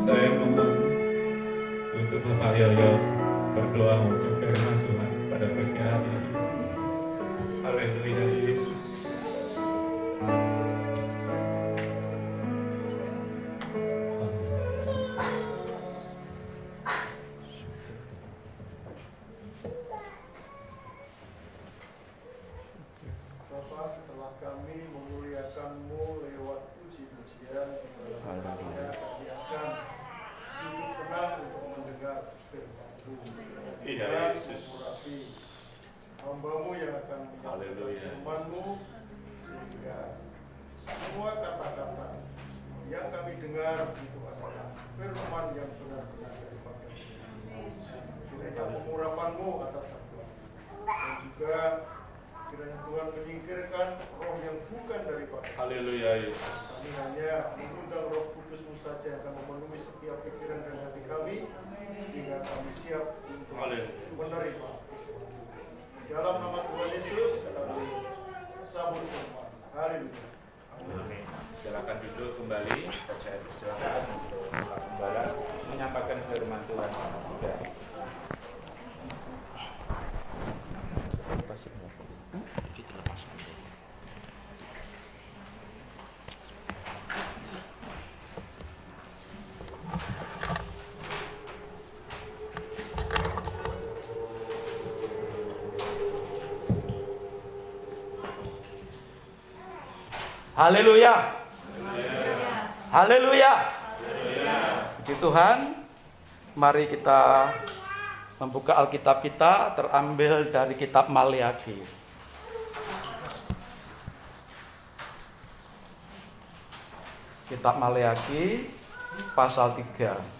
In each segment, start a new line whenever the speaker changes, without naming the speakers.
Saya mohon untuk Bapak Yoyo berdoa untuk firman Tuhan pada pagi hari ini. Haleluya Yesus.
Bapak, setelah kami memuliakan-Mu lewat puji-pujian, kami akan duduk tenang untuk mendengar firman-Mu.
Iya, Yesus.
Mengurapi hamba-Mu yang akan menyampaikan firman-Mu, sehingga semua kata-kata yang kami dengar itu adalah firman yang benar-benar daripada Tuhan. Kiranya pengurapan-Mu atas hamba, dan juga kiranya Tuhan menyingkirkan roh yang bukan daripada.
Haleluya Yesus.
Kami hanya mengundang Roh Kudus-Mu saja yang akan memenuhi setiap pikiran dan hati kami, sehingga kami siap untuk menerima. Dalam nama Tuhan Yesus kami sambut firman. Haleluya.
Amin. Silakan duduk kembali. Saya persilakan untuk Pak Gembala menyampaikan firman Tuhan. Ya.
Haleluya. Haleluya. Puji Tuhan. Mari kita membuka Alkitab kita, terambil dari kitab Maleakhi. Kitab Maleakhi pasal 3.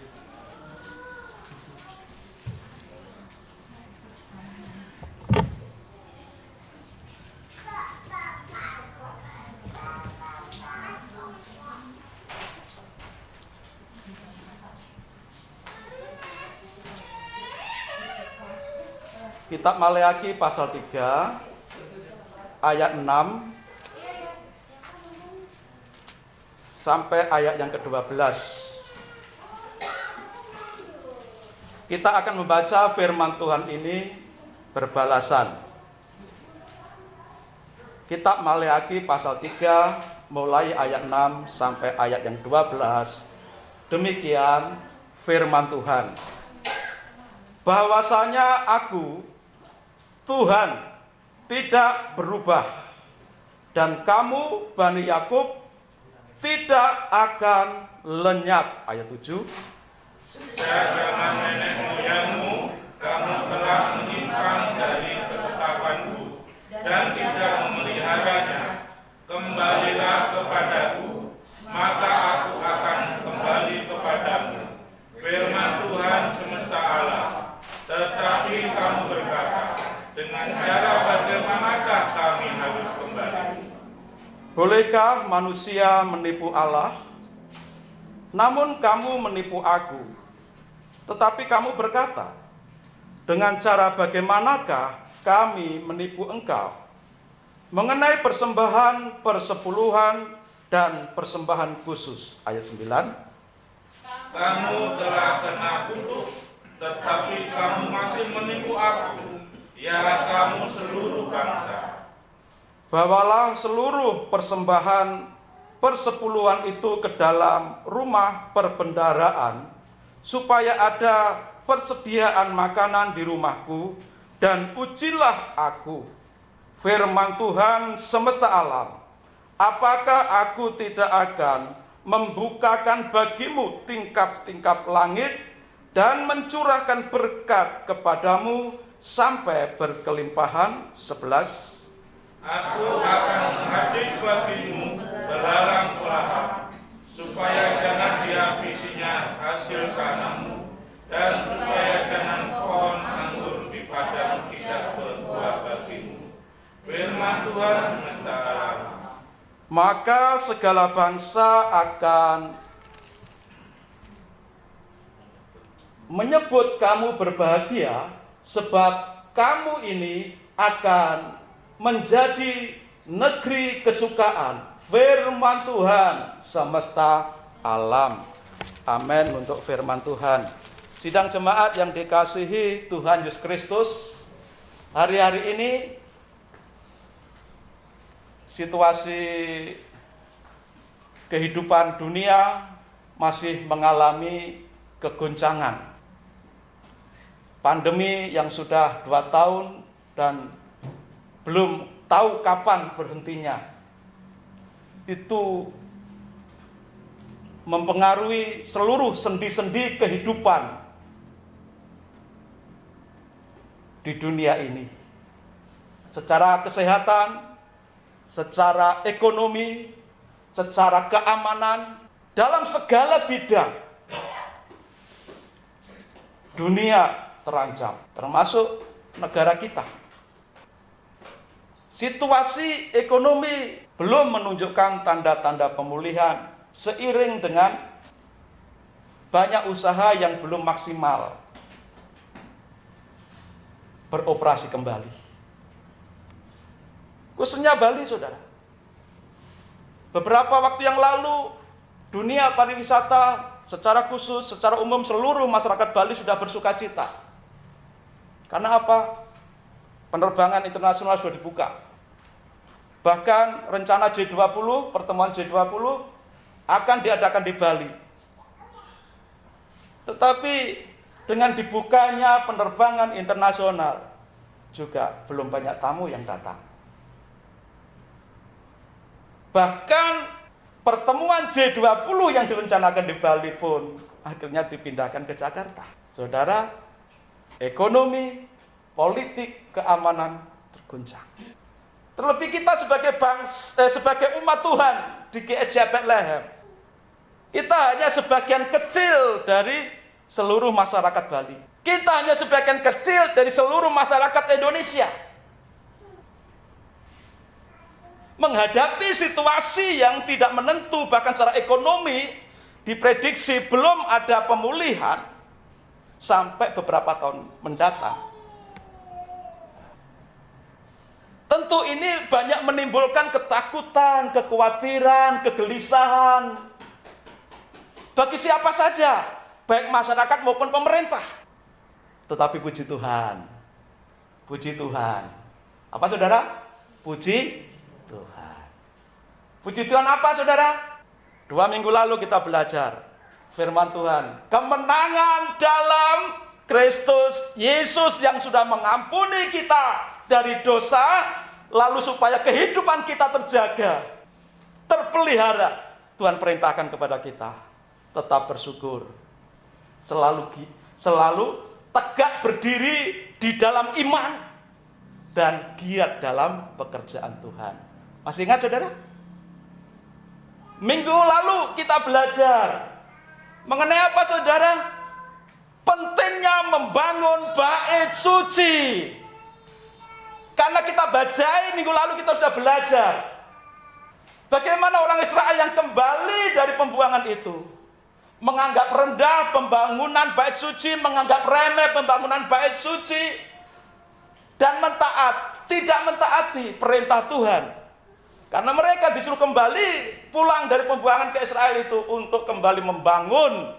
Kitab Maleakhi pasal 3 ayat 6 sampai ayat yang ke-12. Kita akan membaca firman Tuhan ini berbalasan. Kitab Maleakhi pasal 3 mulai ayat 6 sampai ayat yang 12. Demikian firman Tuhan. Bahwasanya aku Tuhan tidak berubah, dan kamu Bani Yakub tidak akan lenyap. Ayat 7.
Sejak zaman nenek moyangmu, kamu telah menyimpang dari ketetapanku dan tidak memeliharanya. Kembalilah kepadaku, maka aku akan kembali kepadamu. Firman Tuhan semesta Allah. dengan cara bagaimanakah kami harus kembali?
Bolehkah manusia menipu Allah? Namun kamu menipu aku. Tetapi kamu berkata, dengan cara bagaimanakah kami menipu engkau? Mengenai persembahan, persepuluhan, dan persembahan khusus. Ayat 9.
Kamu telah kena kutuk, tetapi kamu masih menipu aku, ya kamu seluruh bangsa.
Bawalah seluruh persembahan persepuluhan itu ke dalam rumah perbendaharaan, supaya ada persediaan makanan di rumahku, dan ujilah aku, firman Tuhan semesta alam, apakah aku tidak akan membukakan bagimu tingkap-tingkap langit dan mencurahkan berkat kepadamu sampai berkelimpahan. 11.
Aku akan menghadir bagimu belalang-belalang, supaya jangan dihabisinya hasil tanammu, dan supaya jangan pohon anggur di padang tidak berbuah bagimu. Firman Tuhan semesta alam.
Maka segala bangsa akan menyebut kamu berbahagia, sebab kamu ini akan menjadi negeri kesukaan. Firman Tuhan semesta alam. Amin untuk firman Tuhan. Sidang jemaat yang dikasihi Tuhan Yesus Kristus, hari-hari ini situasi kehidupan dunia masih mengalami kegoncangan. Pandemi yang sudah 2 tahun dan belum tahu kapan berhentinya, itu mempengaruhi seluruh sendi-sendi kehidupan di dunia ini. Secara kesehatan, secara ekonomi, secara keamanan, dalam segala bidang dunia terancam, termasuk negara kita. Situasi ekonomi belum menunjukkan tanda-tanda pemulihan, seiring dengan banyak usaha yang belum maksimal beroperasi kembali. Khususnya Bali, saudara. Beberapa waktu yang lalu, dunia pariwisata secara khusus, secara umum seluruh masyarakat Bali sudah bersuka cita. Karena apa? Penerbangan internasional sudah dibuka. Bahkan rencana G20, pertemuan G20 akan diadakan di Bali. Tetapi dengan dibukanya penerbangan internasional, juga belum banyak tamu yang datang. Bahkan pertemuan G20 yang direncanakan di Bali pun akhirnya dipindahkan ke Jakarta. Saudara, ekonomi, politik, keamanan terguncang. Terlebih kita sebagai umat Tuhan di GEJ Bethlehem, kita hanya sebagian kecil dari seluruh masyarakat Bali. Kita hanya sebagian kecil dari seluruh masyarakat Indonesia. Menghadapi situasi yang tidak menentu, bahkan secara ekonomi diprediksi belum ada pemulihan sampai beberapa tahun mendatang. Tentu ini banyak menimbulkan ketakutan, kekhawatiran, kegelisahan bagi siapa saja, baik masyarakat maupun pemerintah. Tetapi puji Tuhan. Puji Tuhan. Apa saudara? Puji Tuhan. Puji Tuhan apa saudara? 2 minggu lalu kita belajar firman Tuhan. Kemenangan dalam Kristus Yesus yang sudah mengampuni kita dari dosa, lalu supaya kehidupan kita terjaga, terpelihara. Tuhan perintahkan kepada kita tetap bersyukur, selalu tegak berdiri di dalam iman dan giat dalam pekerjaan Tuhan. Masih ingat saudara? Minggu lalu kita belajar mengenai apa saudara? Pentingnya membangun bait suci. Karena kita bajai minggu lalu kita sudah belajar bagaimana orang Israel yang kembali dari pembuangan itu menganggap rendah pembangunan bait suci, menganggap remeh pembangunan bait suci, dan tidak mentaati perintah Tuhan. Karena mereka disuruh kembali pulang dari pembuangan ke Israel itu untuk kembali membangun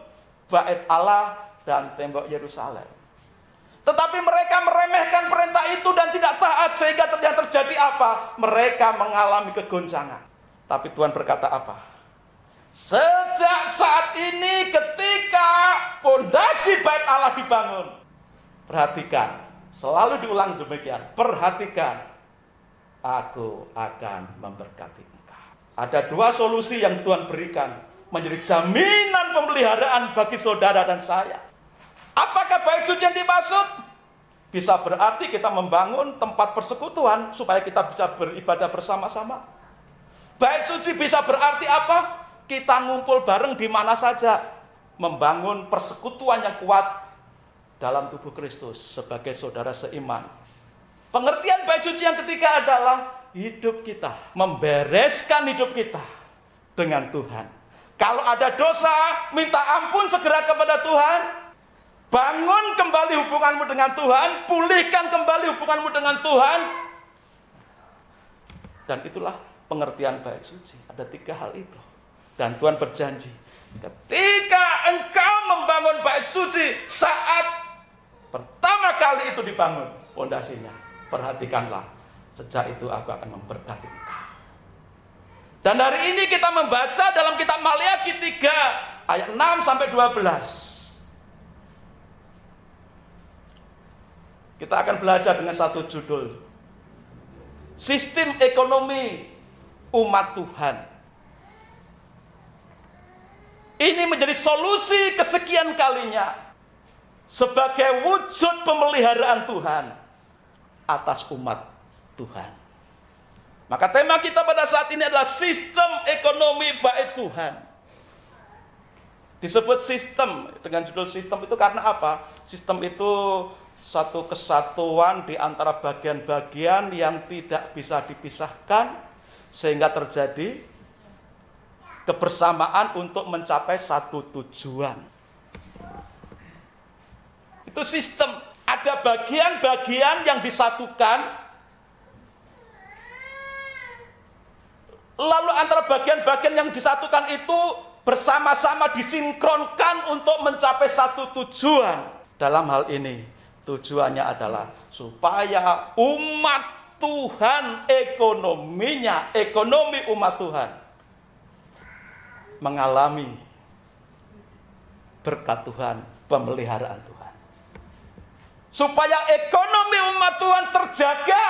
bait Allah dan tembok Yerusalem. Tetapi mereka meremehkan perintah itu dan tidak taat, sehingga yang terjadi apa? Mereka mengalami kegoncangan. Tapi Tuhan berkata apa? Sejak saat ini ketika fondasi bait Allah dibangun, perhatikan, selalu diulang demikian, perhatikan, aku akan memberkati engkau. Ada dua solusi yang Tuhan berikan menjadi jaminan pemeliharaan bagi saudara dan saya. Apakah bait suci yang dimaksud? Bisa berarti kita membangun tempat persekutuan supaya kita bisa beribadah bersama-sama. Bait suci bisa berarti apa? Kita ngumpul bareng di mana saja, membangun persekutuan yang kuat dalam tubuh Kristus sebagai saudara seiman. Pengertian bait suci yang ketiga adalah hidup kita, membereskan hidup kita dengan Tuhan. Kalau ada dosa, minta ampun segera kepada Tuhan. Bangun kembali hubunganmu dengan Tuhan, pulihkan kembali hubunganmu dengan Tuhan. Dan itulah pengertian bait suci. Ada tiga hal itu. Dan Tuhan berjanji, ketika engkau membangun bait suci, saat pertama kali itu dibangun fondasinya, perhatikanlah, sejak itu aku akan memberkati engkau. Dan hari ini kita membaca dalam kitab Maleakhi 3 ayat 6 sampai 12. Kita akan belajar dengan satu judul, sistem ekonomi umat Tuhan. Ini menjadi solusi kesekian kalinya sebagai wujud pemeliharaan Tuhan atas umat Tuhan. Maka tema kita pada saat ini adalah sistem ekonomi bait Tuhan. Disebut sistem dengan judul sistem itu karena apa? Sistem itu satu kesatuan di antara bagian-bagian yang tidak bisa dipisahkan sehingga terjadi kebersamaan untuk mencapai satu tujuan. Itu sistem. Ada bagian-bagian yang disatukan, lalu antara bagian-bagian yang disatukan itu bersama-sama disinkronkan untuk mencapai satu tujuan. Dalam hal ini tujuannya adalah supaya umat Tuhan ekonomi umat Tuhan mengalami berkat Tuhan, pemeliharaan Tuhan. Supaya ekonomi umat Tuhan terjaga.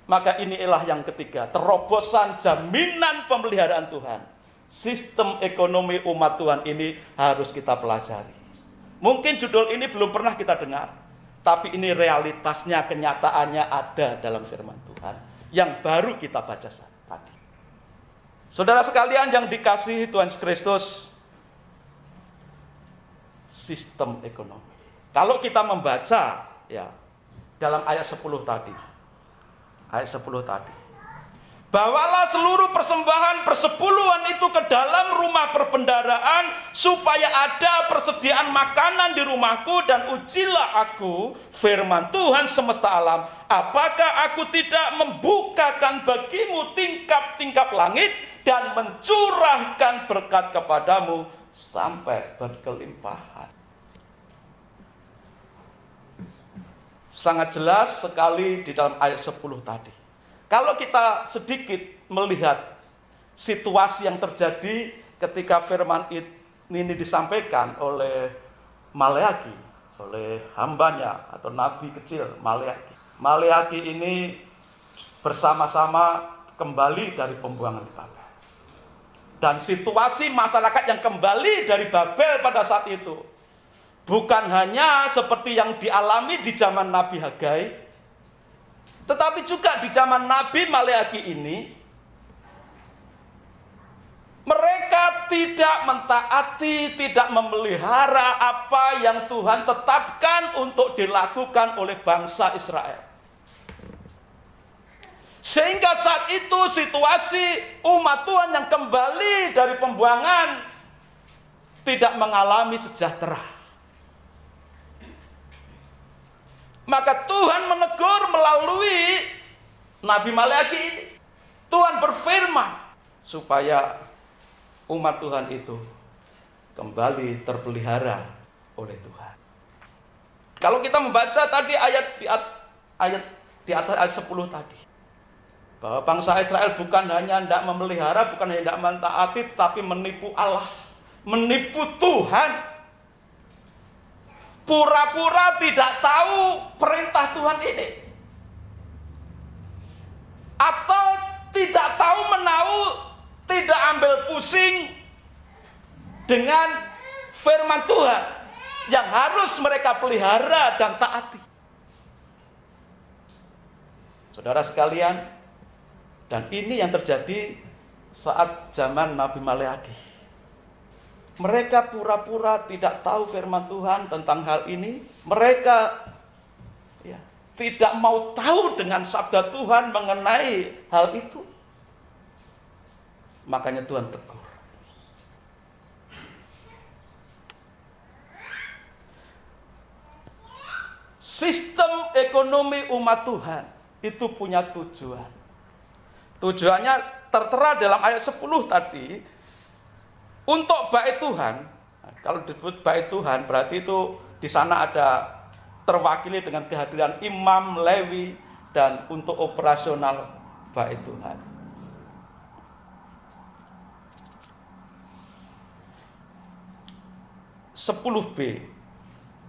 Maka inilah yang ketiga, terobosan jaminan pemeliharaan Tuhan. Sistem ekonomi umat Tuhan ini harus kita pelajari. Mungkin judul ini belum pernah kita dengar, tapi ini realitasnya, kenyataannya ada dalam firman Tuhan yang baru kita baca tadi. Saudara sekalian yang dikasihi Tuhan Yesus Kristus, sistem ekonomi. Kalau kita membaca ya dalam ayat 10 tadi. Ayat 10 tadi. Bawalah seluruh persembahan persepuluhan itu ke dalam rumah perbendaharaan supaya ada persediaan makanan di rumahku, dan ujilah aku firman Tuhan semesta alam, apakah aku tidak membukakan bagimu tingkap-tingkap langit dan mencurahkan berkat kepadamu sampai berkelimpahan. Sangat jelas sekali di dalam ayat 10 tadi. Kalau kita sedikit melihat situasi yang terjadi ketika firman ini disampaikan oleh Maleakhi, oleh hambanya atau nabi kecil Maleakhi. Maleakhi ini bersama-sama kembali dari pembuangan Babel. Dan situasi masyarakat yang kembali dari Babel pada saat itu bukan hanya seperti yang dialami di zaman Nabi Hagai, tetapi juga di zaman Nabi Maleakhi ini, mereka tidak mentaati, tidak memelihara apa yang Tuhan tetapkan untuk dilakukan oleh bangsa Israel. Sehingga saat itu situasi umat Tuhan yang kembali dari pembuangan tidak mengalami sejahtera. Maka Tuhan menegur melalui Nabi Maleakhi ini. Tuhan berfirman supaya umat Tuhan itu kembali terpelihara oleh Tuhan. Kalau kita membaca tadi ayat di atas ayat 10 tadi, bahwa bangsa Israel bukan hanya tidak memelihara, bukan hanya tidak mentaati, tetapi menipu Allah, menipu Tuhan. Pura-pura tidak tahu perintah Tuhan ini, atau tidak tahu menahu, tidak ambil pusing dengan firman Tuhan yang harus mereka pelihara dan taati. Saudara sekalian, dan ini yang terjadi saat zaman Nabi Maleakhi. Mereka pura-pura tidak tahu firman Tuhan tentang hal ini. Mereka tidak mau tahu dengan sabda Tuhan mengenai hal itu. Makanya Tuhan tegur. Sistem ekonomi umat Tuhan itu punya tujuan. Tujuannya tertera dalam ayat 10 tadi. Untuk bait Tuhan, kalau disebut bait Tuhan berarti itu di sana ada terwakili dengan kehadiran imam, Lewi, dan untuk operasional bait Tuhan. (10b)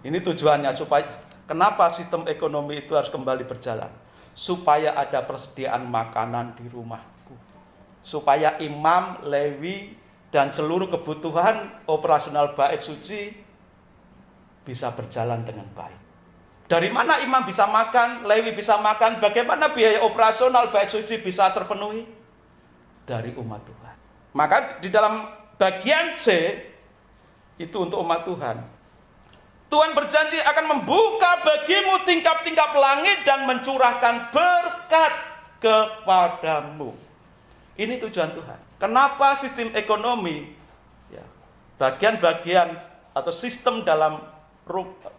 ini tujuannya supaya kenapa sistem ekonomi itu harus kembali berjalan? Supaya ada persediaan makanan di rumahku, supaya imam, Lewi, dan seluruh kebutuhan operasional bait suci bisa berjalan dengan baik. Dari mana imam bisa makan, Lewi bisa makan, bagaimana biaya operasional bait suci bisa terpenuhi? Dari umat Tuhan. Maka di dalam bagian C itu untuk umat Tuhan. Tuhan berjanji akan membuka bagimu tingkap-tingkap langit dan mencurahkan berkat kepadamu. Ini tujuan Tuhan. Kenapa sistem ekonomi, bagian-bagian atau sistem dalam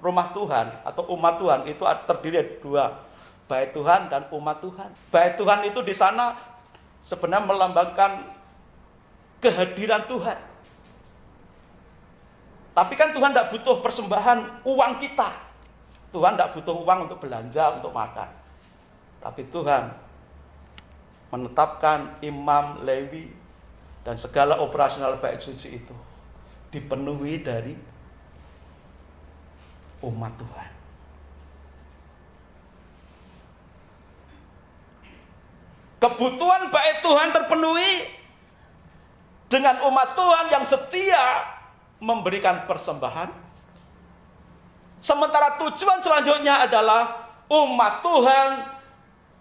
rumah Tuhan atau umat Tuhan itu terdiri dari dua, bait Tuhan dan umat Tuhan. Bait Tuhan itu di sana sebenarnya melambangkan kehadiran Tuhan. Tapi kan Tuhan tidak butuh persembahan uang kita. Tuhan tidak butuh uang untuk belanja, untuk makan. Tapi Tuhan menetapkan imam, Lewi, dan segala operasional bait suci itu dipenuhi dari umat Tuhan. Kebutuhan bait Tuhan terpenuhi dengan umat Tuhan yang setia memberikan persembahan. Sementara tujuan selanjutnya adalah umat Tuhan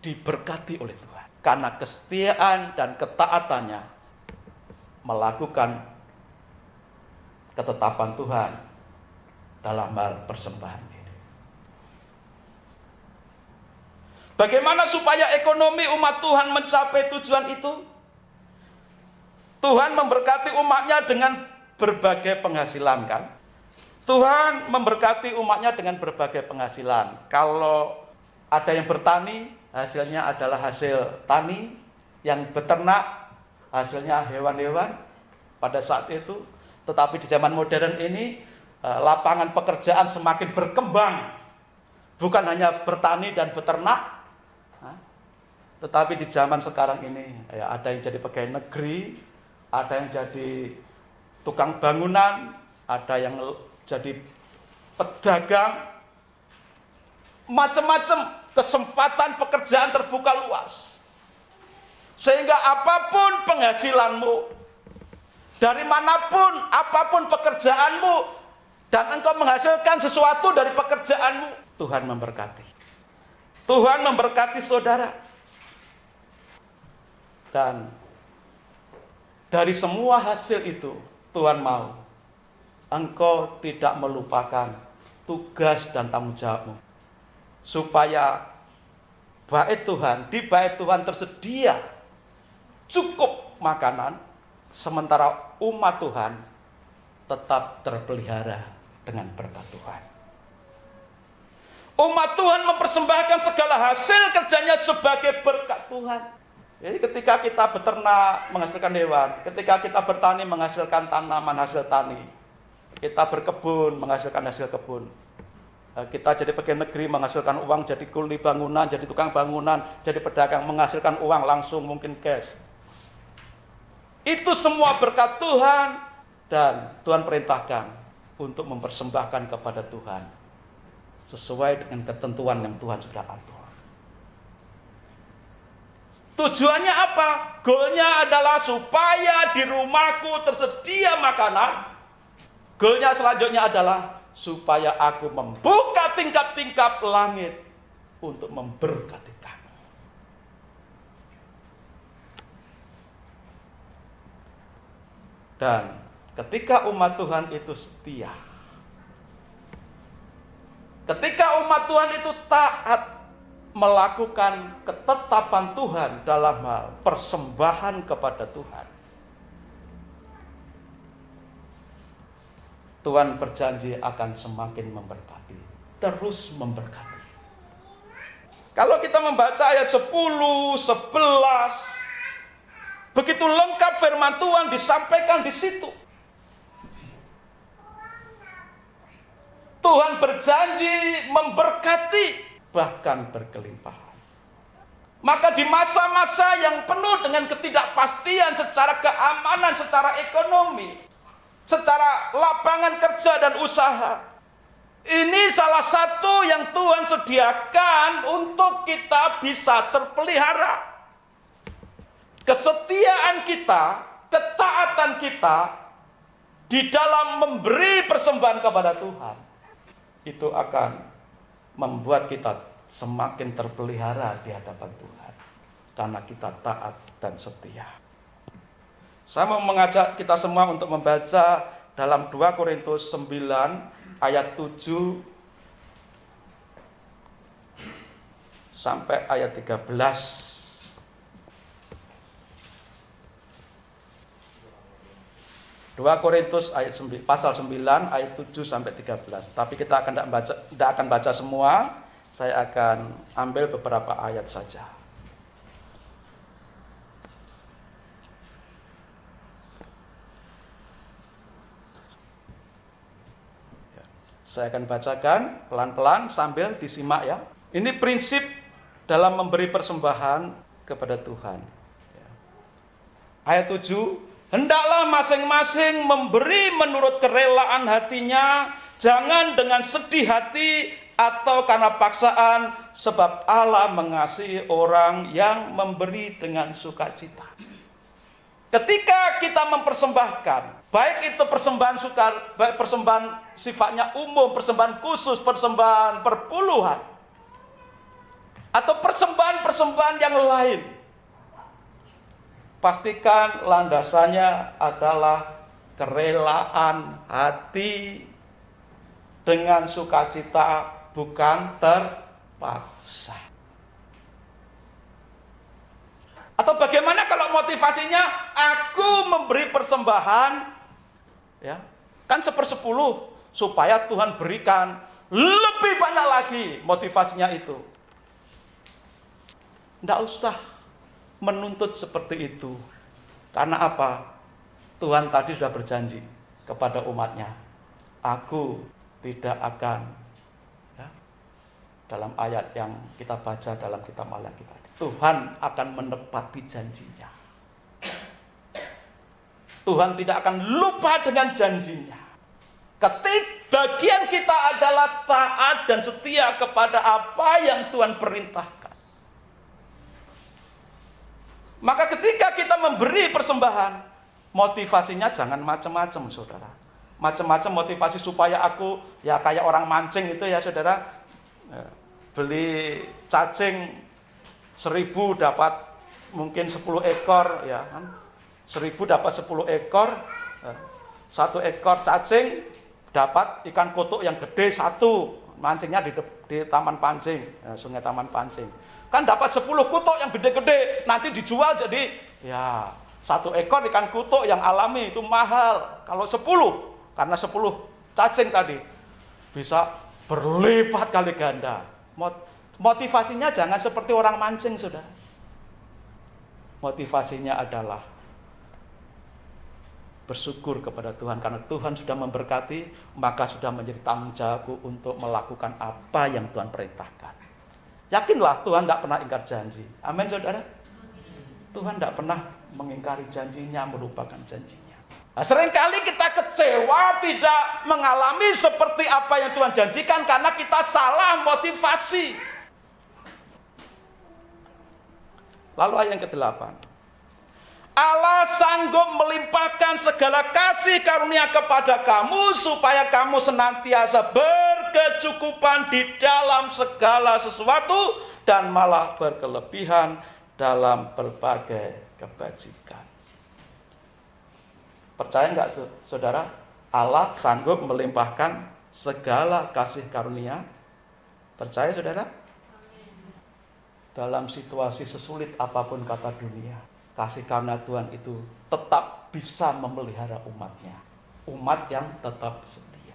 diberkati oleh Tuhan karena kesetiaan dan ketaatannya melakukan ketetapan Tuhan dalam hal persembahan ini. Bagaimana supaya ekonomi umat Tuhan mencapai tujuan itu? Tuhan memberkati umatnya dengan berbagai penghasilan, kan? Tuhan memberkati umatnya dengan berbagai penghasilan. Kalau ada yang bertani, hasilnya adalah hasil tani. Yang beternak, hasilnya hewan-hewan pada saat itu. Tetapi di zaman modern ini, lapangan pekerjaan semakin berkembang. Bukan hanya bertani dan beternak, tetapi di zaman sekarang ini ada yang jadi pegawai negeri, ada yang jadi tukang bangunan, ada yang jadi pedagang, macam-macam kesempatan pekerjaan terbuka luas. Sehingga apapun penghasilanmu, dari manapun, apapun pekerjaanmu, dan engkau menghasilkan sesuatu dari pekerjaanmu, Tuhan memberkati. Tuhan memberkati saudara. Dan dari semua hasil itu, Tuhan mau engkau tidak melupakan tugas dan tanggung jawabmu, supaya bait Tuhan, di bait Tuhan tersedia cukup makanan, sementara umat Tuhan tetap terpelihara dengan berkat Tuhan. Umat Tuhan mempersembahkan segala hasil kerjanya sebagai berkat Tuhan. Jadi ketika kita beternak menghasilkan hewan, ketika kita bertani menghasilkan tanaman hasil tani, kita berkebun menghasilkan hasil kebun, kita jadi pegawai negeri menghasilkan uang, jadi kuli bangunan, jadi tukang bangunan, jadi pedagang menghasilkan uang langsung mungkin cash. Itu semua berkat Tuhan, dan Tuhan perintahkan untuk mempersembahkan kepada Tuhan sesuai dengan ketentuan yang Tuhan sudah atur. Tujuannya apa? Goalnya adalah supaya di rumahku tersedia makanan. Goalnya selanjutnya adalah supaya aku membuka tingkap-tingkap langit untuk memberkati kamu. Dan ketika umat Tuhan itu setia, ketika umat Tuhan itu taat melakukan ketetapan Tuhan dalam hal persembahan kepada Tuhan, Tuhan berjanji akan semakin memberkati, terus memberkati. Kalau kita membaca ayat 10, 11, begitu lengkap firman Tuhan disampaikan di situ. Tuhan berjanji memberkati, bahkan berkelimpahan. Maka di masa-masa yang penuh dengan ketidakpastian secara keamanan, secara ekonomi, secara lapangan kerja dan usaha, ini salah satu yang Tuhan sediakan untuk kita bisa terpelihara. Kesetiaan kita, ketaatan kita di dalam memberi persembahan kepada Tuhan, itu akan membuat kita semakin terpelihara di hadapan Tuhan, karena kita taat dan setia. Saya mau mengajak kita semua untuk membaca dalam 2 Korintus 9 ayat 7 sampai ayat 13. 2 Korintus ayat 9, pasal 9 ayat 7 sampai 13. Tapi kita akan tidak akan baca semua. Saya akan ambil beberapa ayat saja. Saya akan bacakan pelan-pelan sambil disimak ya. Ini prinsip dalam memberi persembahan kepada Tuhan. Ayat 7. Hendaklah masing-masing memberi menurut kerelaan hatinya, jangan dengan sedih hati atau karena paksaan, sebab Allah mengasihi orang yang memberi dengan sukacita. Ketika kita mempersembahkan, baik itu persembahan sukar, baik persembahan sifatnya umum, persembahan khusus, persembahan perpuluhan, atau persembahan-persembahan yang lain, pastikan landasannya adalah kerelaan hati dengan sukacita, bukan terpaksa. Atau bagaimana kalau motivasinya aku memberi persembahan, ya kan 1/10 supaya Tuhan berikan lebih banyak lagi, motivasinya itu. Tidak usah menuntut seperti itu. Karena apa? Tuhan tadi sudah berjanji kepada umatnya, aku tidak akan, ya, dalam ayat yang kita baca dalam kitab Malaki tadi, Tuhan akan menepati janjinya. Tuhan tidak akan lupa dengan janjinya. Bagian kita adalah taat dan setia kepada apa yang Tuhan perintahkan. Maka ketika kita memberi persembahan, motivasinya jangan macam-macam, saudara. Macam-macam motivasi supaya aku ya kayak orang mancing itu ya, saudara. Beli cacing 1000 dapat mungkin 10 ekor ya kan. 1000 dapat 10 ekor. 1 ekor cacing dapat ikan kotok yang gede 1. mancingnya di taman pancing, sungai taman pancing. Kan dapat 10 kutuk yang gede-gede, nanti dijual jadi ya 1 ekor ikan kutuk yang alami itu mahal. Kalau 10, karena 10 cacing tadi bisa berlipat kali ganda. Motivasinya jangan seperti orang mancing, saudara. Motivasinya adalah bersyukur kepada Tuhan karena Tuhan sudah memberkati, maka sudah menjadi tanggung jawabku untuk melakukan apa yang Tuhan perintahkan. Yakinlah Tuhan tidak pernah ingkar janji. Amin, saudara. Tuhan tidak pernah mengingkari janjinya, melupakan janjinya. Nah, seringkali kita kecewa, tidak mengalami seperti apa yang Tuhan janjikan karena kita salah motivasi. Lalu ayat yang ke-8. Allah sanggup melimpahkan segala kasih karunia kepada kamu supaya kamu senantiasa berkecukupan di dalam segala sesuatu dan malah berkelebihan dalam berbagai kebajikan. Percaya enggak, saudara? Allah sanggup melimpahkan segala kasih karunia. Percaya, saudara? Dalam situasi sesulit apapun kata dunia, kasih karunia Tuhan itu tetap bisa memelihara umatnya. Umat yang tetap setia.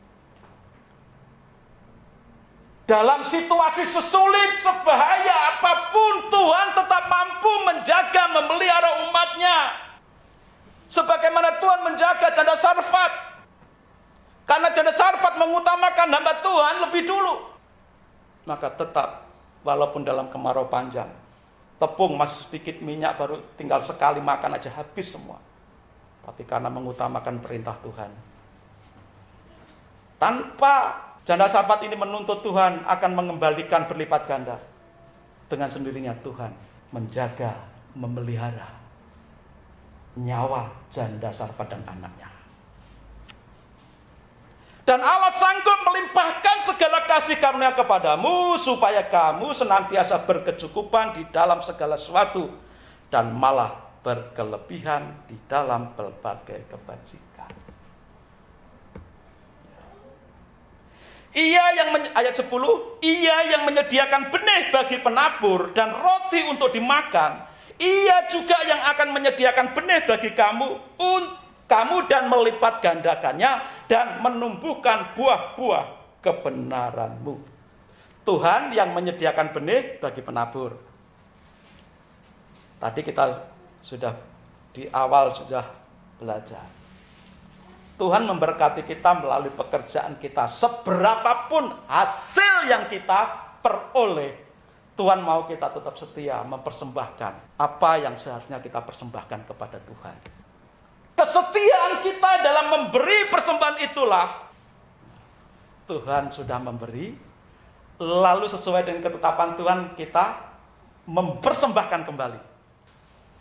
Dalam situasi sesulit, sebahaya apapun, Tuhan tetap mampu menjaga, memelihara umatnya. Sebagaimana Tuhan menjaga janda Sarfat. Karena janda Sarfat mengutamakan hamba Tuhan lebih dulu. Maka tetap, walaupun dalam kemarau panjang, tepung masih sedikit, minyak baru tinggal sekali makan aja habis semua. Tapi karena mengutamakan perintah Tuhan, tanpa janda Sarfat ini menuntut Tuhan akan mengembalikan berlipat ganda. Dengan sendirinya Tuhan menjaga, memelihara nyawa janda Sarfat dan anaknya. Dan Allah sanggup melimpahkan segala kasih karunia kepadamu supaya kamu senantiasa berkecukupan di dalam segala sesuatu dan malah berkelebihan di dalam berbagai kebajikan. Ayat 10, Ia yang menyediakan benih bagi penabur dan roti untuk dimakan, Ia juga yang akan menyediakan benih bagi kamu dan melipat gandakannya dan menumbuhkan buah-buah kebenaranmu. Tuhan yang menyediakan benih bagi penabur. Tadi kita sudah di awal sudah belajar. Tuhan memberkati kita melalui pekerjaan kita. Seberapapun hasil yang kita peroleh, Tuhan mau kita tetap setia mempersembahkan apa yang seharusnya kita persembahkan kepada Tuhan. Kesetiaan kita dalam memberi persembahan itulah Tuhan sudah memberi, lalu sesuai dengan ketetapan Tuhan kita mempersembahkan kembali.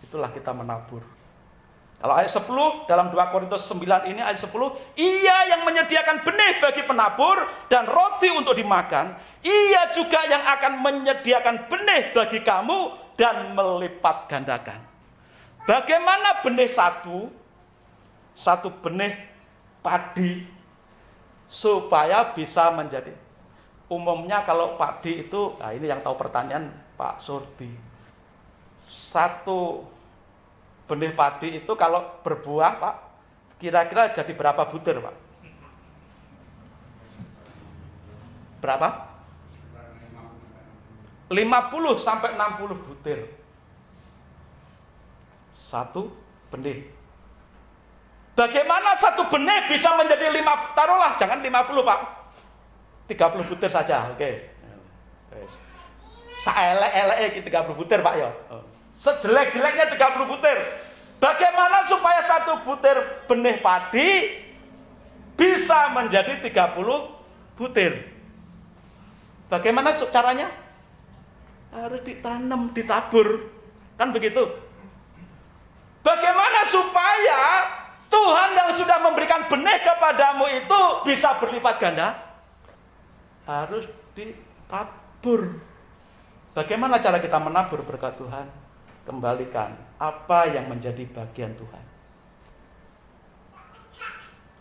Itulah kita menabur. Kalau ayat 10 dalam 2 Korintus 9 ini ayat 10, Ia yang menyediakan benih bagi penabur dan roti untuk dimakan, Ia juga yang akan menyediakan benih bagi kamu dan melipat gandakan. Bagaimana benih satu benih padi supaya bisa menjadi, umumnya kalau padi itu, nah ini yang tahu pertanyaan Pak Surdi, satu benih padi itu kalau berbuah Pak, kira-kira jadi berapa butir Pak? Berapa? 50 sampai 60 butir satu benih. Bagaimana satu benih bisa menjadi 5, taruhlah jangan 50 Pak, 30 butir saja, oke. Saelek-elek 30 butir Pak ya. Sejelek-jeleknya 30 butir. Bagaimana supaya satu butir benih padi bisa menjadi 30 butir? Bagaimana caranya? Harus ditanam, ditabur. Kan begitu. Bagaimana supaya Tuhan yang sudah memberikan benih kepadamu itu bisa berlipat ganda? Harus ditabur. Bagaimana cara kita menabur berkat Tuhan? Kembalikan apa yang menjadi bagian Tuhan.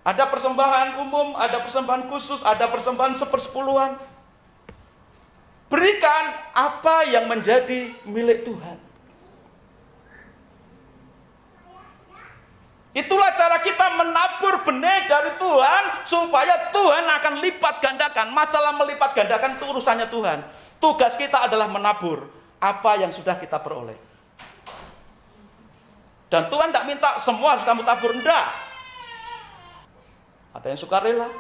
Ada persembahan umum, ada persembahan khusus, ada persembahan 1/10. berikan apa yang menjadi milik Tuhan. Itulah cara kita menabur benih dari Tuhan, supaya Tuhan akan lipat gandakan. Masalah melipat gandakan itu urusannya Tuhan. Tugas kita adalah menabur apa yang sudah kita peroleh. Dan Tuhan tidak minta semua harus kamu tabur, enggak. Ada yang sukarela,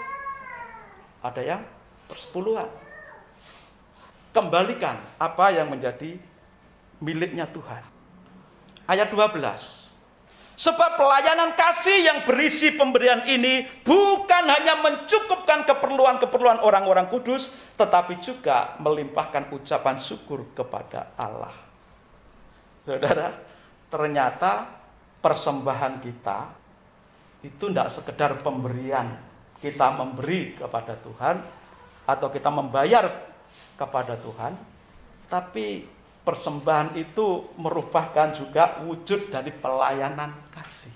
ada yang persepuluhan. Kembalikan apa yang menjadi miliknya Tuhan. Ayat 12. Sebab pelayanan kasih yang berisi pemberian ini bukan hanya mencukupkan keperluan-keperluan orang-orang kudus, tetapi juga melimpahkan ucapan syukur kepada Allah. Saudara, ternyata persembahan kita itu tidak sekedar pemberian. Kita memberi kepada Tuhan atau kita membayar kepada Tuhan, tapi persembahan itu merupakan juga wujud dari pelayanan kasih.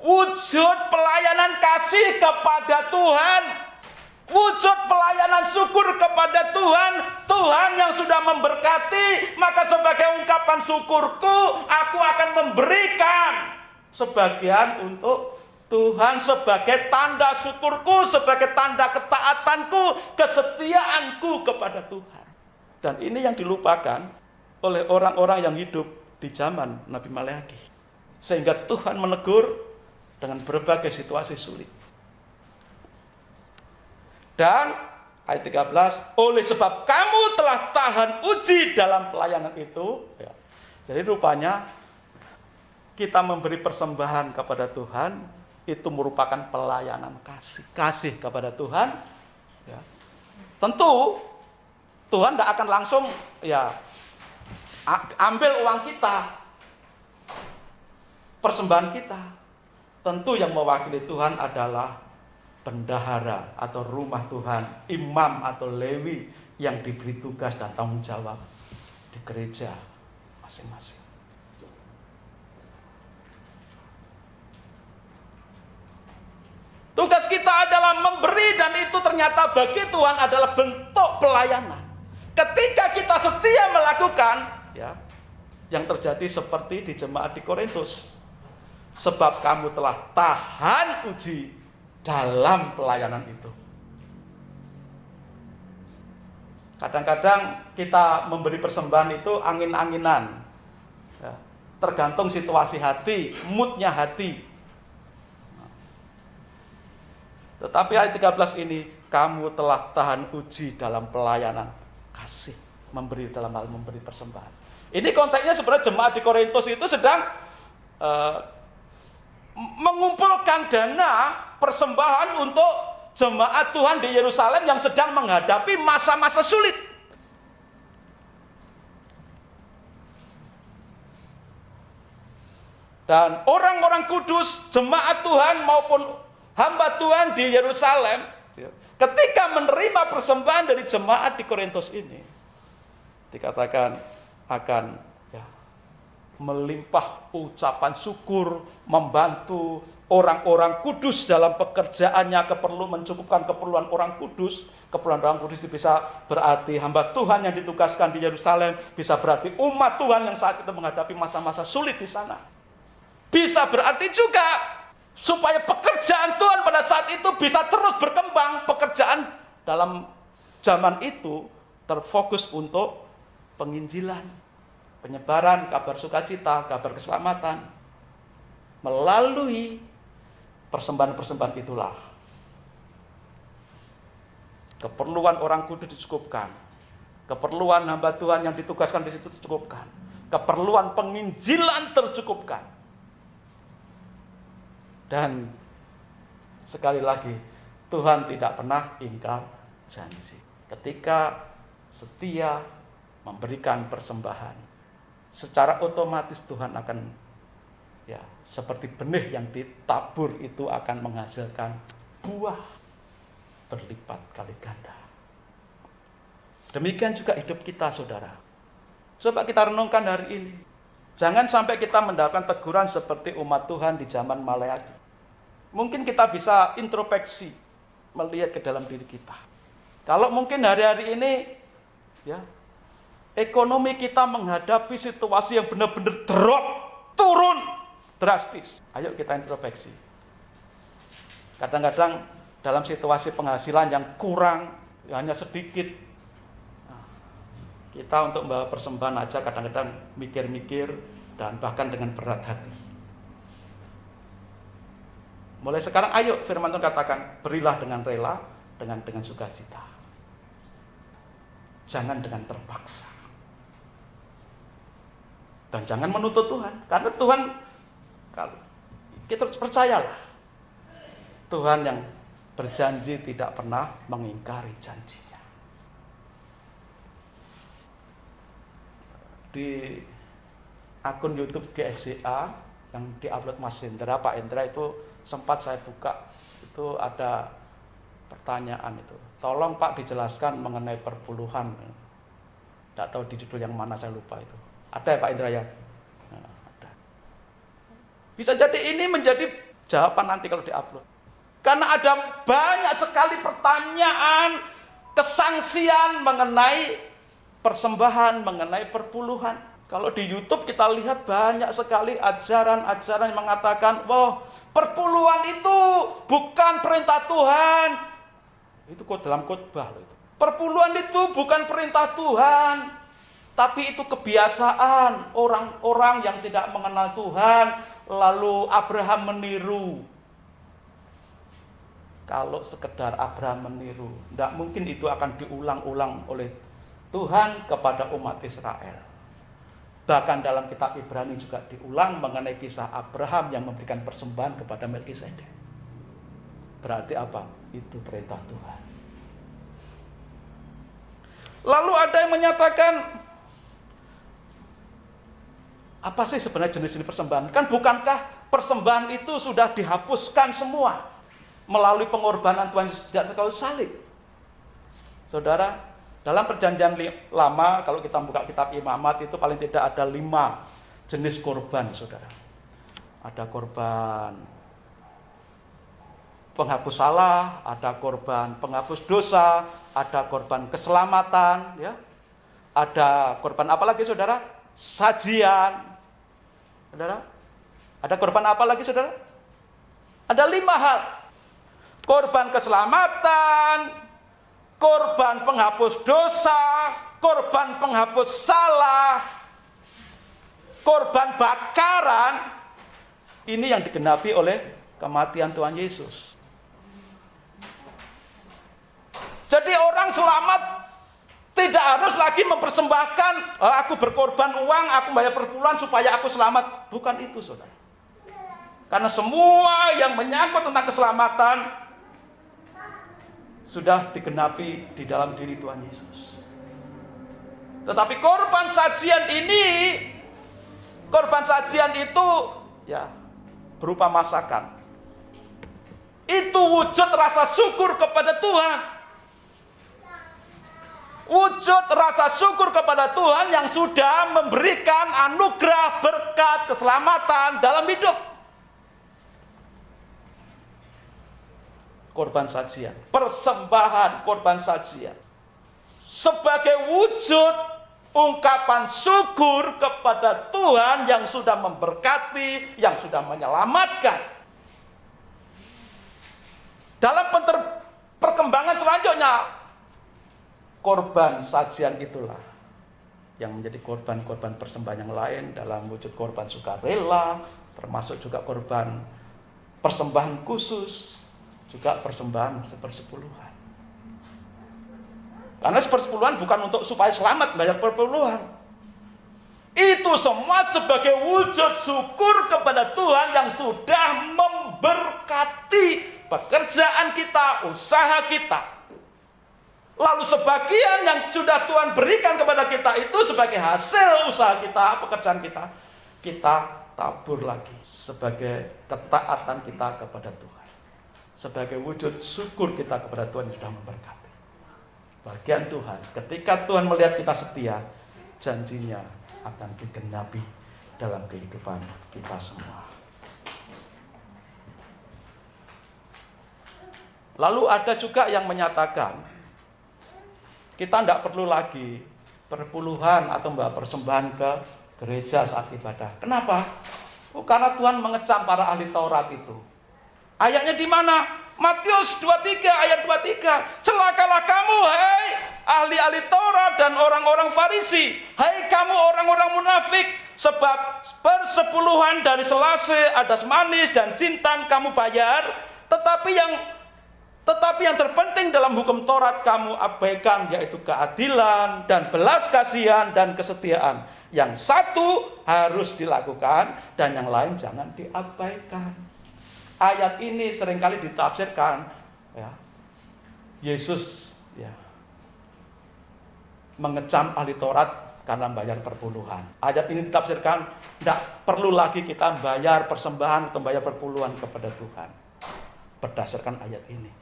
Wujud pelayanan kasih kepada Tuhan. Wujud pelayanan syukur kepada Tuhan. Tuhan yang sudah memberkati, maka sebagai ungkapan syukurku, aku akan memberikan sebagian untuk Tuhan, sebagai tanda syukurku, sebagai tanda ketaatanku, kesetiaanku kepada Tuhan. Dan ini yang dilupakan oleh orang-orang yang hidup di zaman Nabi Maleakhi. Sehingga Tuhan menegur dengan berbagai situasi sulit. Dan ayat 13, oleh sebab kamu telah tahan uji dalam pelayanan itu. Ya. Jadi rupanya kita memberi persembahan kepada Tuhan, itu merupakan pelayanan kasih. Kasih kepada Tuhan. Ya. Tentu Tuhan tidak akan langsung ambil uang kita, persembahan kita. Tentu yang mewakili Tuhan adalah bendahara atau rumah Tuhan, imam atau lewi yang diberi tugas dan tanggung jawab di gereja masing-masing. Tugas kita adalah memberi, dan itu ternyata bagi Tuhan adalah bentuk pelayanan. Ketika kita setia melakukan, ya, yang terjadi seperti di jemaat di Korintus. Sebab kamu telah tahan uji dalam pelayanan itu. Kadang-kadang kita memberi persembahan itu angin-anginan. Ya, tergantung situasi hati, moodnya hati. Tetapi ayat 13 ini, kamu telah tahan uji dalam pelayanan kasih, memberi dalam hal memberi persembahan. Ini konteksnya sebenarnya jemaat di Korintus itu sedang mengumpulkan dana persembahan untuk jemaat Tuhan di Yerusalem yang sedang menghadapi masa-masa sulit. Dan orang-orang kudus, jemaat Tuhan maupun hamba Tuhan di Yerusalem, ketika menerima persembahan dari jemaat di Korintus ini, dikatakan akan melimpah ucapan syukur, membantu orang-orang kudus dalam pekerjaannya, mencukupkan keperluan orang kudus. Keperluan orang kudus itu bisa berarti hamba Tuhan yang ditugaskan di Yerusalem, bisa berarti umat Tuhan yang saat itu menghadapi masa-masa sulit di sana. Bisa berarti juga supaya pekerjaan Tuhan pada saat itu bisa terus berkembang. Pekerjaan dalam zaman itu terfokus untuk penginjilan, penyebaran kabar sukacita, kabar keselamatan. Melalui persembahan-persembahan itulah keperluan orang kudus dicukupkan, keperluan hamba Tuhan yang ditugaskan di situ dicukupkan, keperluan penginjilan tercukupkan. Dan sekali lagi, Tuhan tidak pernah ingkar janji. Ketika setia memberikan persembahan, secara otomatis Tuhan akan seperti benih yang ditabur itu akan menghasilkan buah berlipat kali ganda. Demikian juga hidup kita, saudara. Coba kita renungkan hari ini. Jangan sampai kita mendapatkan teguran seperti umat Tuhan di zaman Maleakhi. Mungkin kita bisa introspeksi, melihat ke dalam diri kita. Kalau mungkin hari-hari ini ya, ekonomi kita menghadapi situasi yang benar-benar drop, turun drastis. Ayo kita introspeksi. Kadang-kadang dalam situasi penghasilan yang kurang, hanya sedikit, kita untuk membawa persembahan aja kadang-kadang mikir-mikir dan bahkan dengan berat hati. Mulai sekarang ayo firman Tuhan katakan, berilah dengan rela, dengan sukacita. Jangan dengan terpaksa. Dan jangan menuntut Tuhan, karena Tuhan, kalau kita harus percayalah, Tuhan yang berjanji tidak pernah mengingkari janjinya. Di akun YouTube GSCA yang diupload Mas Hendra, Pak Hendra, itu sempat saya buka, itu ada pertanyaan itu. Tolong Pak dijelaskan mengenai perpuluhan. Tidak tahu di judul yang mana, saya lupa itu. Ada ya Pak Hendra ya? Nah, ada. Bisa jadi ini menjadi jawaban nanti kalau diupload. Karena ada banyak sekali pertanyaan, kesangsian mengenai persembahan, mengenai perpuluhan. Kalau di YouTube kita lihat banyak sekali ajaran-ajaran yang mengatakan, wah, perpuluhan itu bukan perintah Tuhan. Itu kok dalam khotbah loh itu. Perpuluhan itu bukan perintah Tuhan, tapi itu kebiasaan orang-orang yang tidak mengenal Tuhan, lalu Abraham meniru. Kalau sekedar Abraham meniru, tidak mungkin itu akan diulang-ulang oleh Tuhan kepada umat Israel. Bahkan dalam kitab Ibrani juga diulang mengenai kisah Abraham yang memberikan persembahan kepada Melkisedek. Berarti apa? Itu perintah Tuhan. Lalu ada yang menyatakan, apa sih sebenarnya jenis-jenis persembahan? Kan bukankah persembahan itu sudah dihapuskan semua melalui pengorbanan Tuhan Yesus di atas kayu salib? Saudara, dalam perjanjian lama, kalau kita buka kitab Imamat, itu paling tidak ada 5 jenis korban, saudara. Ada korban penghapus salah, ada korban penghapus dosa, ada korban keselamatan, ya. Ada korban apa lagi, saudara? Sajian. Saudara? Ada korban apa lagi, saudara? Ada 5 hal. Korban keselamatan, korban penghapus dosa, korban penghapus salah, korban bakaran. Ini yang digenapi oleh kematian Tuhan Yesus. Jadi orang selamat tidak harus lagi mempersembahkan, aku berkorban uang, aku bayar perpuluhan supaya aku selamat. Bukan itu, saudara. Karena semua yang menyangkut tentang keselamatan sudah digenapi di dalam diri Tuhan Yesus. Tetapi korban sajian itu ya berupa masakan. Itu wujud rasa syukur kepada Tuhan. Wujud rasa syukur kepada Tuhan yang sudah memberikan anugerah, berkat, keselamatan dalam hidup. Korban sajian, persembahan korban sajian sebagai wujud ungkapan syukur kepada Tuhan yang sudah memberkati, yang sudah menyelamatkan. Dalam perkembangan selanjutnya, korban sajian itulah yang menjadi korban-korban persembahan yang lain dalam wujud korban sukarela, termasuk juga korban persembahan khusus, juga persembahan sepersepuluhan. Karena sepersepuluhan bukan untuk supaya selamat bayar perpuluhan. Itu semua sebagai wujud syukur kepada Tuhan yang sudah memberkati pekerjaan kita, usaha kita. Lalu sebagian yang sudah Tuhan berikan kepada kita itu sebagai hasil usaha kita, pekerjaan kita, kita tabur lagi sebagai ketaatan kita kepada Tuhan. Sebagai wujud syukur kita kepada Tuhan yang sudah memberkati. Bagian Tuhan, ketika Tuhan melihat kita setia, janjinya akan digenapi dalam kehidupan kita semua. Lalu ada juga yang menyatakan kita tidak perlu lagi perpuluhan atau membawa persembahan ke gereja saat ibadah. Kenapa? Karena Tuhan mengecam para ahli Taurat itu. Ayatnya di mana? Matius 23 ayat 23. Celakalah kamu, hai ahli-ahli Taurat dan orang-orang Farisi, hai kamu orang-orang munafik, sebab persepuluhan dari selase, adas manis dan jintan kamu bayar, tetapi yang terpenting dalam hukum Taurat kamu abaikan, yaitu keadilan dan belas kasihan dan kesetiaan. Yang satu harus dilakukan dan yang lain jangan diabaikan. Ayat ini seringkali ditafsirkan, ya, Yesus ya, mengecam ahli Taurat karena bayar perpuluhan. Ayat ini ditafsirkan tidak perlu lagi kita bayar persembahan atau bayar perpuluhan kepada Tuhan. Berdasarkan ayat ini.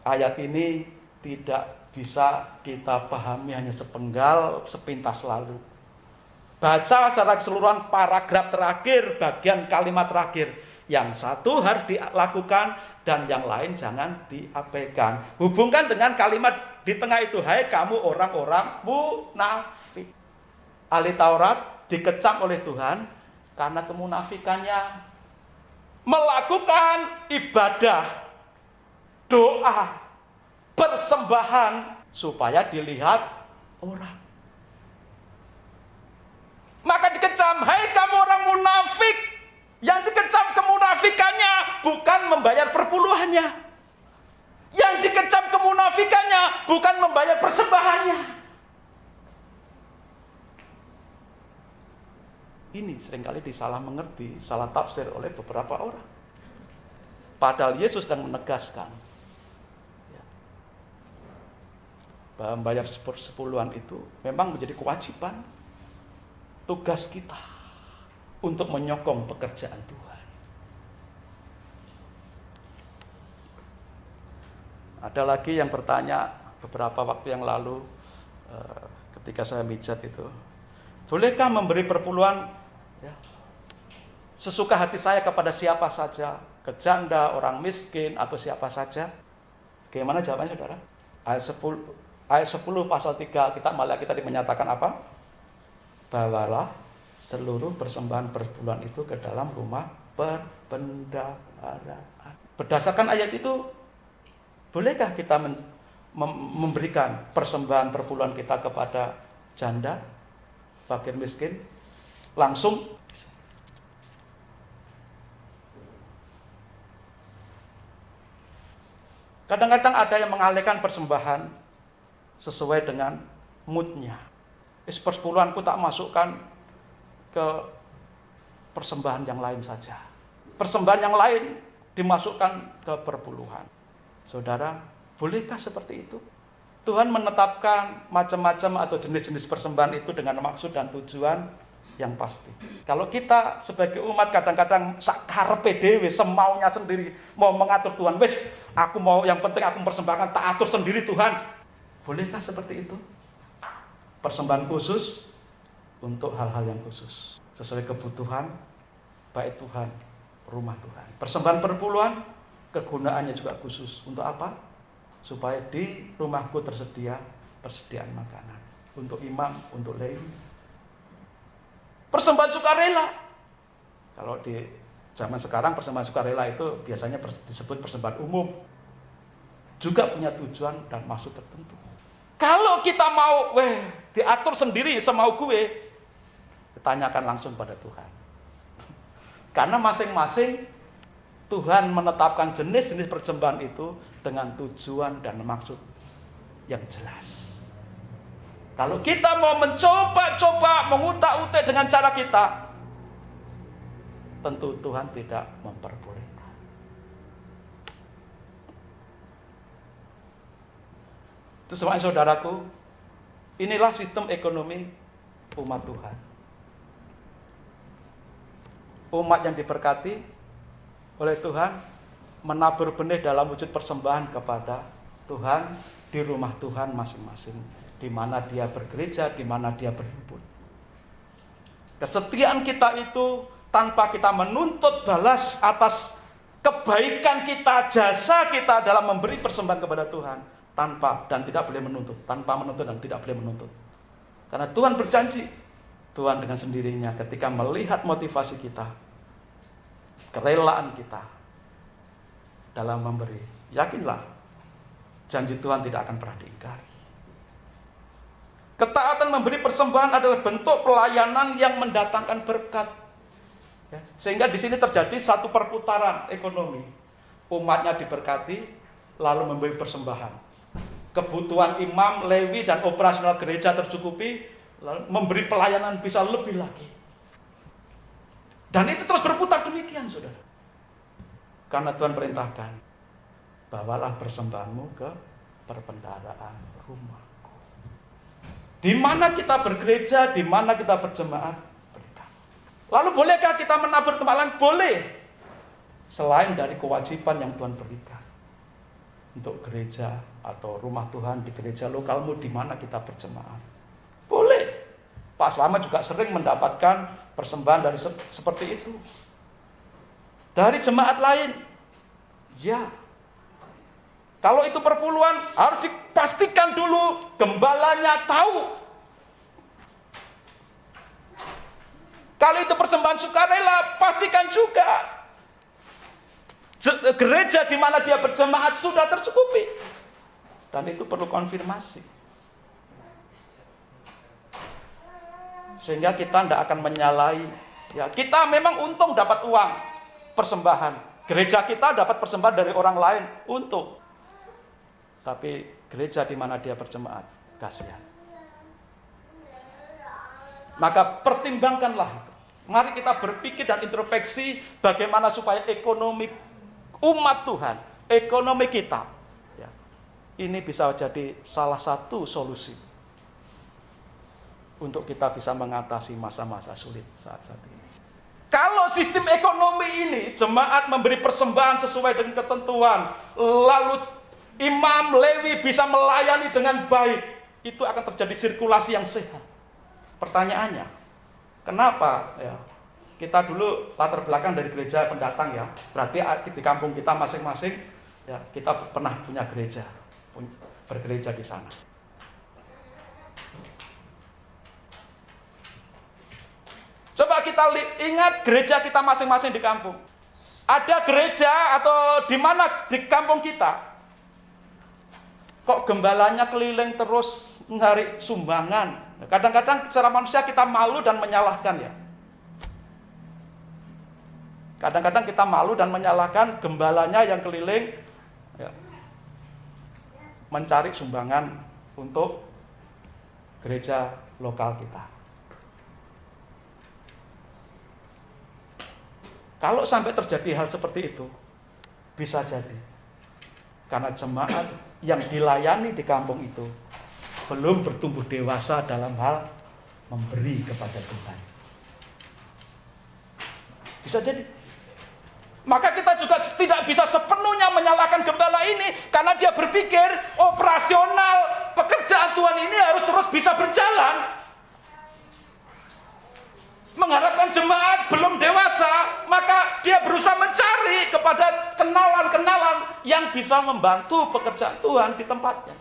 Ayat ini tidak bisa kita pahami hanya sepenggal, sepintas lalu. Baca secara keseluruhan paragraf terakhir, bagian kalimat terakhir. Yang satu harus dilakukan dan yang lain jangan diabaikan. Hubungkan dengan kalimat di tengah itu, hai kamu orang-orang munafik. Ahli Taurat dikecam oleh Tuhan karena kemunafikannya. Melakukan ibadah, doa, persembahan supaya dilihat orang. Maka dikecam, hai kamu orang munafik. Yang dikecam kemunafikannya bukan membayar perpuluhannya. Yang dikecam kemunafikannya bukan membayar persembahannya. Ini seringkali disalah mengerti, salah tafsir oleh beberapa orang. Padahal Yesus sedang menegaskan bahwa membayar sepuluhan itu memang menjadi kewajiban, tugas kita untuk menyokong pekerjaan Tuhan. Ada lagi yang bertanya beberapa waktu yang lalu ketika saya mijat itu, bolehkah memberi perpuluhan sesuka hati saya kepada siapa saja, ke janda, orang miskin, atau siapa saja? Bagaimana jawabannya, saudara? Ayat 10 pasal 3 kita menyatakan apa? Bawalah seluruh persembahan perpuluhan itu ke dalam rumah perbendaharaan. Berdasarkan ayat itu, bolehkah kita memberikan persembahan perpuluhan kita kepada janda, fakir miskin, langsung? Kadang-kadang ada yang mengalihkan persembahan sesuai dengan moodnya. Perpuluhanku tak masukkan ke persembahan yang lain saja. Persembahan yang lain dimasukkan ke perpuluhan. Saudara, bolehkah seperti itu? Tuhan menetapkan macam-macam atau jenis-jenis persembahan itu dengan maksud dan tujuan yang pasti. Kalau kita sebagai umat kadang-kadang sakarepe dhewe, semaunya sendiri, mau mengatur Tuhan, wis aku mau, yang penting aku persembahkan, tak atur sendiri Tuhan. Bolehkah seperti itu? Persembahan khusus untuk hal-hal yang khusus, sesuai kebutuhan baik Tuhan, rumah Tuhan. Persembahan perpuluhan kegunaannya juga khusus. Untuk apa? Supaya di rumahku tersedia persediaan makanan untuk imam, untuk lain. Persembahan sukarela. Kalau di zaman sekarang persembahan sukarela itu biasanya disebut persembahan umum. Juga punya tujuan dan maksud tertentu. Kalau kita mau diatur sendiri semau gue, tanyakan langsung pada Tuhan. Karena masing-masing Tuhan menetapkan jenis-jenis persembahan itu dengan tujuan dan maksud yang jelas. Kalau kita mau mencoba-coba mengutak-utik dengan cara kita, tentu Tuhan tidak memperbolehkan. Itu semua, saudaraku, inilah sistem ekonomi umat Tuhan. Umat yang diberkati oleh Tuhan menabur benih dalam wujud persembahan kepada Tuhan di rumah Tuhan masing-masing, di mana dia bergereja, di mana dia berhimpun. Kesetiaan kita itu tanpa kita menuntut balas atas kebaikan kita, jasa kita dalam memberi persembahan kepada Tuhan, tanpa dan tidak boleh menuntut, tanpa menuntut dan tidak boleh menuntut. Karena Tuhan berjanji, Tuhan dengan sendirinya ketika melihat motivasi kita, kerelaan kita dalam memberi, yakinlah janji Tuhan tidak akan pernah diingkari. Ketaatan memberi persembahan adalah bentuk pelayanan yang mendatangkan berkat. Ya, sehingga di sini terjadi satu perputaran ekonomi. Umatnya diberkati, lalu memberi persembahan. Kebutuhan imam, lewi, dan operasional gereja tercukupi, lalu memberi pelayanan bisa lebih lagi. Dan itu terus berputar demikian, saudara. Karena Tuhan perintahkan, bawalah persembahanmu ke perbendaharaan rumahku. Di mana kita bergereja, di mana kita berjemaat, berikan. Lalu bolehkah kita menabur tempat lain? Boleh. Selain dari kewajiban yang Tuhan berikan. Untuk gereja atau rumah Tuhan di gereja lokalmu di mana kita berjemaat. Boleh. Pak Slamet juga sering mendapatkan persembahan dari seperti itu. Dari jemaat lain. Ya. Kalau itu perpuluhan, harus dipastikan dulu gembalanya tahu. Kalau itu persembahan sukarela, pastikan juga gereja di mana dia berjemaat sudah tercukupi. Dan itu perlu konfirmasi. Sehingga kita tidak akan menyalahi. Ya, kita memang untung dapat uang persembahan. Gereja kita dapat persembahan dari orang lain, untung. Tapi gereja di mana dia berjemaat, kasihan. Maka pertimbangkanlah itu. Mari kita berpikir dan introspeksi bagaimana supaya ekonomi umat Tuhan, ekonomi kita, ya, ini bisa jadi salah satu solusi untuk kita bisa mengatasi masa-masa sulit saat ini. Kalau sistem ekonomi ini, jemaat memberi persembahan sesuai dengan ketentuan, lalu imam, lewi bisa melayani dengan baik, itu akan terjadi sirkulasi yang sehat. Pertanyaannya, kenapa? Ya, kita dulu latar belakang dari gereja pendatang ya, berarti di kampung kita masing-masing ya kita pernah punya gereja, bergereja di sana. Coba kita ingat gereja kita masing-masing di kampung. Ada gereja atau di mana di kampung kita? Kok gembalanya keliling terus mencari sumbangan? Kadang-kadang secara manusia kita malu dan menyalahkan ya. Kadang-kadang kita malu dan menyalahkan gembalanya yang keliling ya, mencari sumbangan untuk gereja lokal kita. Kalau sampai terjadi hal seperti itu, bisa jadi karena jemaat yang dilayani di kampung itu belum bertumbuh dewasa dalam hal memberi kepada Tuhan. Bisa jadi. Maka kita juga tidak bisa sepenuhnya menyalahkan gembala ini karena dia berpikir operasional pekerjaan Tuhan ini harus terus bisa berjalan. Mengharapkan jemaat belum dewasa, maka dia berusaha mencari kepada kenalan-kenalan yang bisa membantu pekerjaan Tuhan di tempatnya.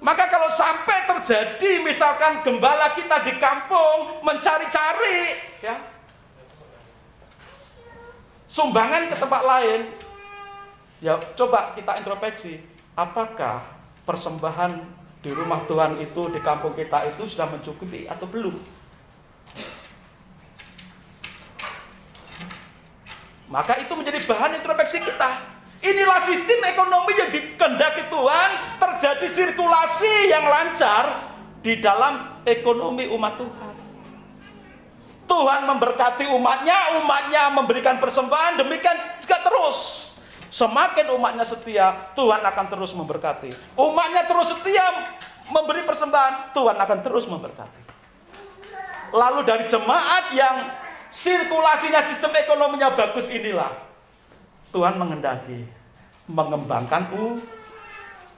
Maka kalau sampai terjadi misalkan gembala kita di kampung mencari-cari ya, sumbangan ke tempat lain, ya coba kita introspeksi, apakah persembahan di rumah Tuhan itu, di kampung kita itu sudah mencukupi atau belum? Maka itu menjadi bahan introspeksi kita. Inilah sistem ekonomi yang dikehendaki Tuhan, terjadi sirkulasi yang lancar di dalam ekonomi umat Tuhan. Tuhan memberkati umatnya, umatnya memberikan persembahan, demikian juga terus. Semakin umatnya setia, Tuhan akan terus memberkati. Umatnya terus setia memberi persembahan, Tuhan akan terus memberkati. Lalu dari jemaat yang sirkulasinya, sistem ekonominya bagus inilah, Tuhan menghendaki mengembangkan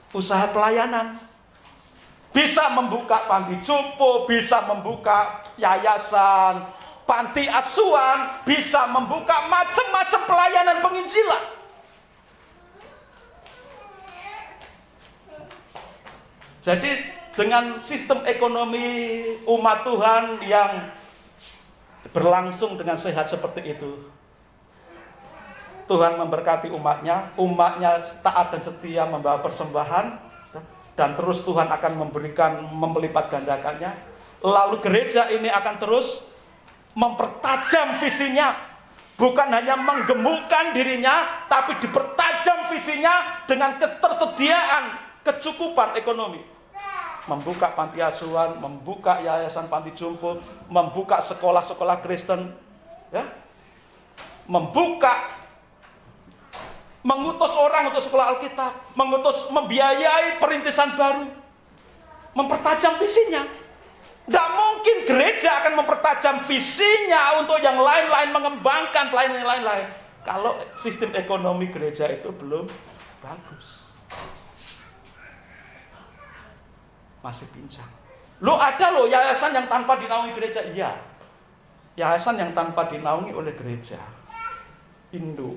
usaha pelayanan. Bisa membuka panti jompo, bisa membuka yayasan, panti asuhan, bisa membuka macam-macam pelayanan penginjilan. Jadi dengan sistem ekonomi umat Tuhan yang berlangsung dengan sehat seperti itu, Tuhan memberkati umatnya taat dan setia membawa persembahan, dan terus Tuhan akan melipat gandakannya. Lalu gereja ini akan terus mempertajam visinya, bukan hanya menggemukkan dirinya, tapi dipertajam visinya dengan ketersediaan, kecukupan ekonomi. Membuka panti asuhan, membuka yayasan panti jompo, membuka sekolah-sekolah Kristen, ya, mengutus orang untuk sekolah Alkitab, membiayai perintisan baru, mempertajam visinya. Tidak mungkin gereja akan mempertajam visinya untuk yang lain-lain, mengembangkan pelayanan yang lain-lain, kalau sistem ekonomi gereja itu belum bagus, masih pincang. Ada yayasan yang tanpa dinaungi gereja, iya. Yayasan yang tanpa dinaungi oleh gereja, induk,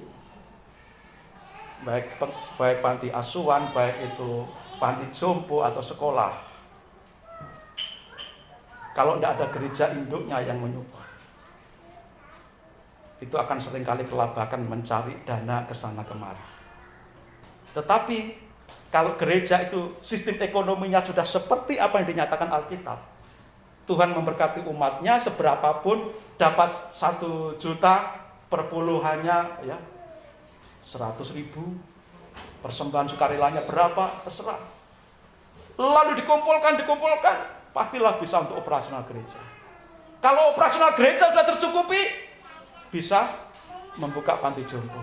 baik panti asuhan, baik itu panti jompo atau sekolah, kalau tidak ada gereja induknya yang menyupport, itu akan seringkali kelabakan mencari dana kesana kemari. Tetapi kalau gereja itu sistem ekonominya sudah seperti apa yang dinyatakan Alkitab, Tuhan memberkati umatnya seberapapun, dapat 1 juta perpuluhannya, ya 100.000, persembahan sukarelanya berapa, terserah. Lalu dikumpulkan, pastilah bisa untuk operasional gereja. Kalau operasional gereja sudah tercukupi, bisa membuka panti jompo.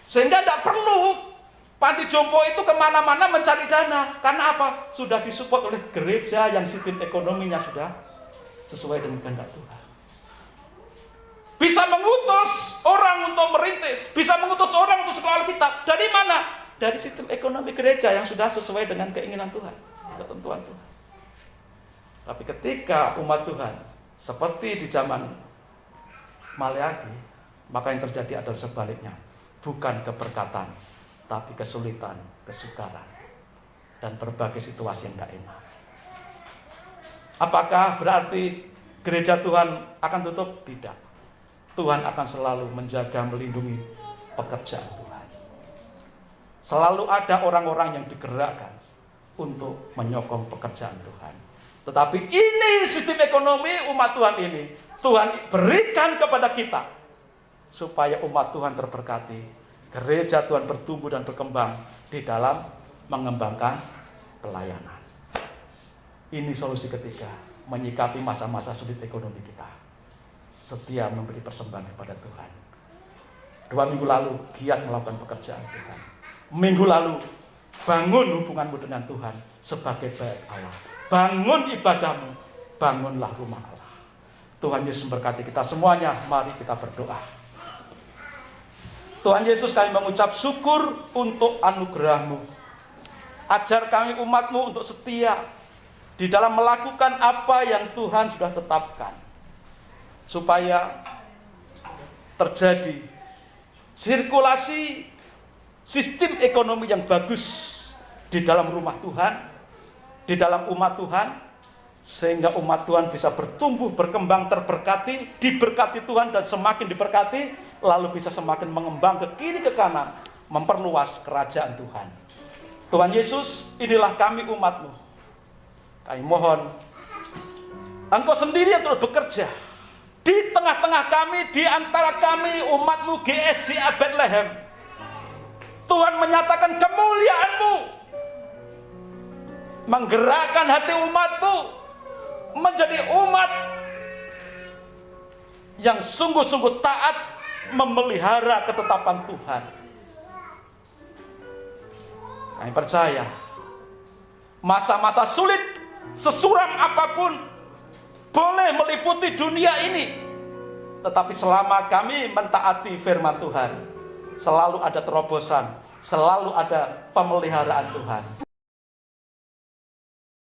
Sehingga tidak perlu panti jompo itu kemana-mana mencari dana. Karena apa? Sudah disupport oleh gereja yang sistem ekonominya sudah sesuai dengan kehendak Tuhan. Bisa mengutus orang untuk merintis, bisa mengutus orang untuk sekolah Alkitab. Dari mana? Dari sistem ekonomi gereja yang sudah sesuai dengan keinginan Tuhan, ketentuan Tuhan. Tapi ketika umat Tuhan seperti di zaman Maleakhi, maka yang terjadi adalah sebaliknya. Bukan keberkatan, tapi kesulitan, kesukaran, dan berbagai situasi yang tidak enak. Apakah berarti gereja Tuhan akan tutup? Tidak. Tuhan akan selalu menjaga, melindungi pekerjaan Tuhan. Selalu ada orang-orang yang digerakkan untuk menyokong pekerjaan Tuhan. Tetapi ini sistem ekonomi umat Tuhan ini, Tuhan berikan kepada kita, supaya umat Tuhan terberkati, gereja Tuhan bertumbuh dan berkembang di dalam mengembangkan pelayanan. Ini solusi ketiga, menyikapi masa-masa sulit ekonomi kita. Setia memberi persembahan kepada Tuhan. 2 minggu lalu giat melakukan pekerjaan Tuhan. Minggu lalu bangun hubunganmu dengan Tuhan sebagai bait Allah. Bangun ibadahmu, bangunlah rumah Allah. Tuhan Yesus memberkati kita semuanya. Mari kita berdoa. Tuhan Yesus, kami mengucap syukur untuk anugerah-Mu. Ajar kami umat-Mu untuk setia di dalam melakukan apa yang Tuhan sudah tetapkan, supaya terjadi sirkulasi sistem ekonomi yang bagus di dalam rumah Tuhan, di dalam umat Tuhan, sehingga umat Tuhan bisa bertumbuh, berkembang, terberkati, diberkati Tuhan, dan semakin diberkati, lalu bisa semakin mengembang ke kiri ke kanan, memperluas kerajaan Tuhan. Tuhan Yesus, inilah kami umat-Mu. Kami mohon Engkau sendiri yang terus bekerja di tengah-tengah kami, di antara kami umat-Mu GSCA Bethlehem. Tuhan menyatakan kemuliaan-Mu, menggerakkan hati umat-Mu menjadi umat yang sungguh-sungguh taat memelihara ketetapan Tuhan. Kami percaya masa-masa sulit, sesuram apapun, boleh meliputi dunia ini, tetapi selama kami mentaati firman Tuhan, selalu ada terobosan, selalu ada pemeliharaan Tuhan.